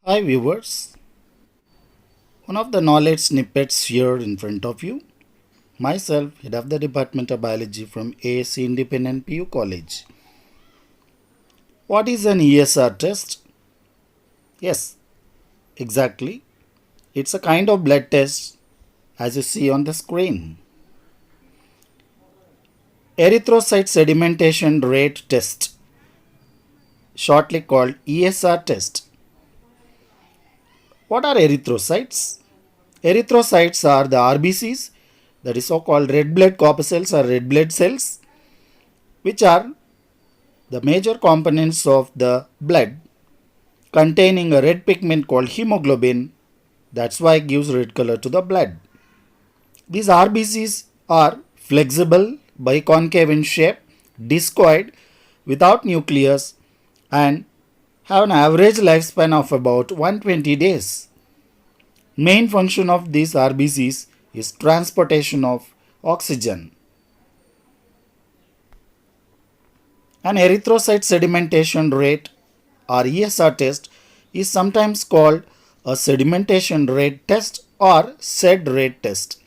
Hi viewers, one of the knowledge snippets here in front of you. Myself, head of the Department of Biology from ASC Independent PU College. What is an ESR test? Yes, exactly. It's a kind of blood test as you see on the screen. Erythrocyte sedimentation rate test, shortly called ESR test. What are erythrocytes? Erythrocytes are the RBCs, that is so called red blood corpuscles or red blood cells, which are the major components of the blood containing a red pigment called hemoglobin. That's why it gives red color to the blood. These RBCs are flexible, biconcave in shape, discoid, without nucleus, and have an average lifespan of about 120 days. Main function of these RBCs is transportation of oxygen. An erythrocyte sedimentation rate or ESR test is sometimes called a sedimentation rate test or SED rate test.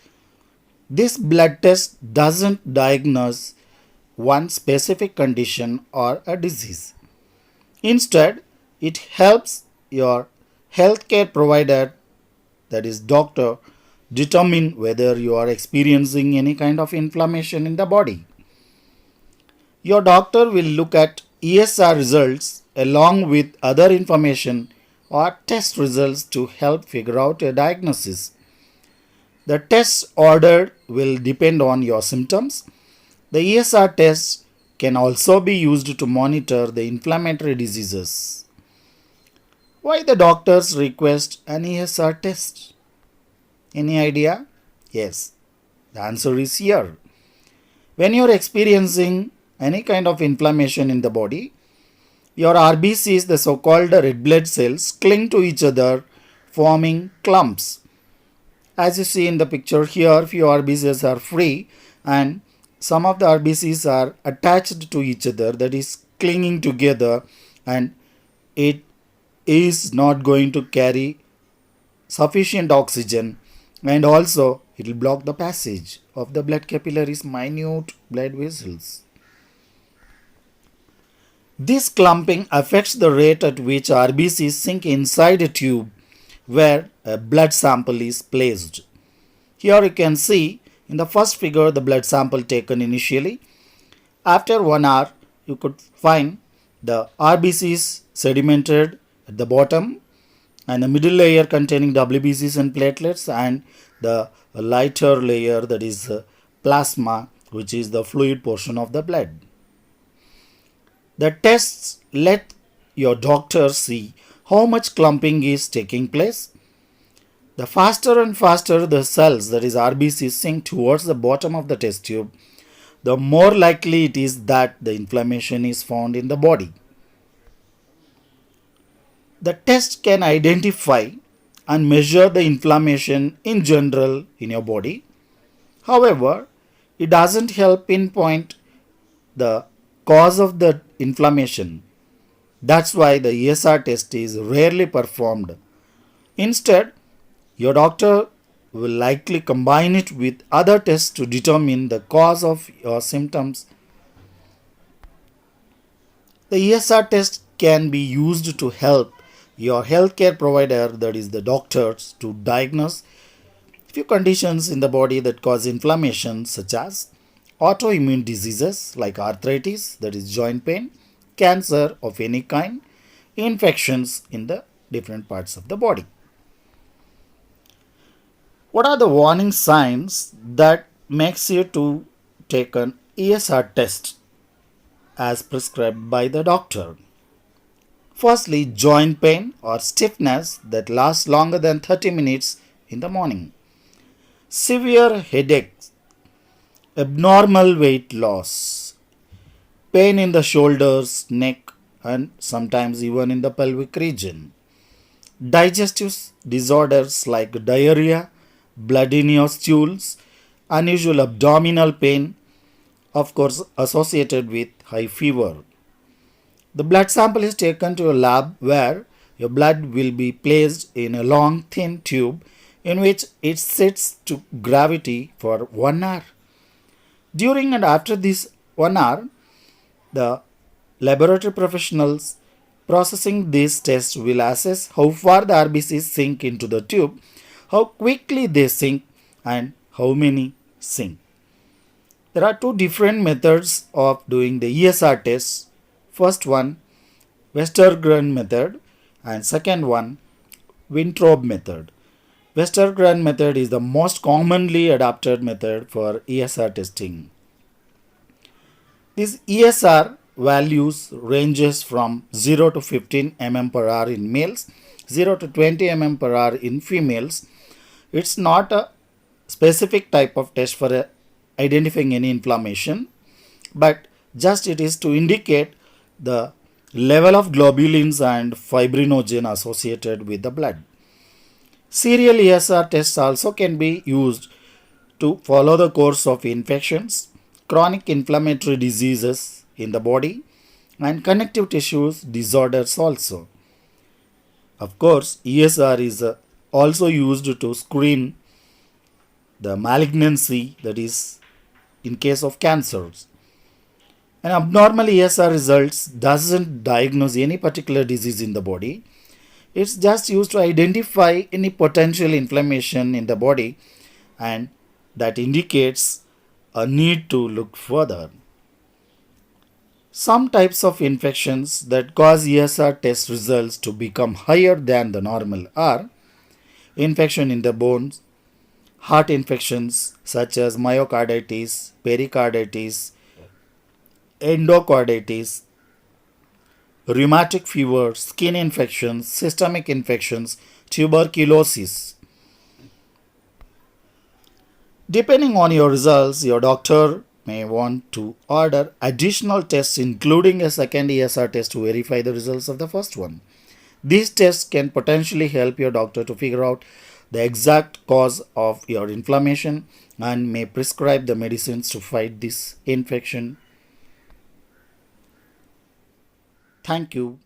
This blood test doesn't diagnose one specific condition or a disease. Instead, it helps your healthcare provider, that is doctor, determine whether you are experiencing any kind of inflammation in the body. Your doctor will look at ESR results along with other information or test results to help figure out a diagnosis. The tests ordered will depend on your symptoms. The ESR test can also be used to monitor the inflammatory diseases. Why the doctors request an ESR test? Any idea? Yes, the answer is here. When you are experiencing any kind of inflammation in the body, your RBCs, the so-called red blood cells, cling to each other, forming clumps. As you see in the picture here, few RBCs are free and some of the RBCs are attached to each other, that is clinging together, and it is not going to carry sufficient oxygen, and also it will block the passage of the blood capillaries, minute blood vessels. This clumping affects the rate at which RBCs sink inside a tube where a blood sample is placed. Here you can see in the first figure the blood sample taken initially. After 1 hour, you could find the RBCs sedimented at the bottom and the middle layer containing WBCs and platelets, and the lighter layer, that is plasma, which is the fluid portion of the blood. The tests let your doctor see how much clumping is taking place. The faster and faster the cells, that is RBCs, sink towards the bottom of the test tube, the more likely it is that the inflammation is found in the body. The test can identify and measure the inflammation in general in your body. However, it doesn't help pinpoint the cause of the inflammation. That's why the ESR test is rarely performed. Instead, your doctor will likely combine it with other tests to determine the cause of your symptoms. The ESR test can be used to help your healthcare provider, that is the doctors, to diagnose few conditions in the body that cause inflammation, such as autoimmune diseases like arthritis, that is joint pain, cancer of any kind, infections in the different parts of the body. What are the warning signs that makes you to take an ESR test as prescribed by the doctor? Firstly, joint pain or stiffness that lasts longer than 30 minutes in the morning. Severe headaches, abnormal weight loss, pain in the shoulders, neck, and sometimes even in the pelvic region. Digestive disorders like diarrhea, blood in your stools, unusual abdominal pain, of course associated with high fever. The blood sample is taken to a lab where Your blood will be placed in a long thin tube in which it sits to gravity for 1 hour. During and after this 1 hour, the laboratory professionals processing these tests will assess how far the RBCs sink into the tube, how quickly they sink, and how many sink. There are two different methods of doing the ESR tests. First one, Westergren method, and second one, Wintrob method. Westergren method is the most commonly adopted method for ESR testing. This ESR values ranges from 0 to 15 mm per hour in males, 0 to 20 mm per hour in females. It's not a specific type of test for identifying any inflammation, but just it is to indicate the level of globulins and fibrinogen associated with the blood. Serial ESR tests also can be used to follow the course of infections, chronic inflammatory diseases in the body, and connective tissues disorders also. Of course, ESR is also used to screen the malignancy, that is in case of cancers. An abnormal ESR results doesn't diagnose any particular disease in the body. It's just used to identify any potential inflammation in the body, and that indicates a need to look further. Some types of infections that cause ESR test results to become higher than the normal are infection in the bones, heart infections such as myocarditis, pericarditis, endocarditis, rheumatic fever, skin infections, systemic infections, tuberculosis. Depending on your results, your doctor may want to order additional tests, including a second ESR test to verify the results of the first one. These tests can potentially help your doctor to figure out the exact cause of your inflammation and may prescribe the medicines to fight this infection. Thank you.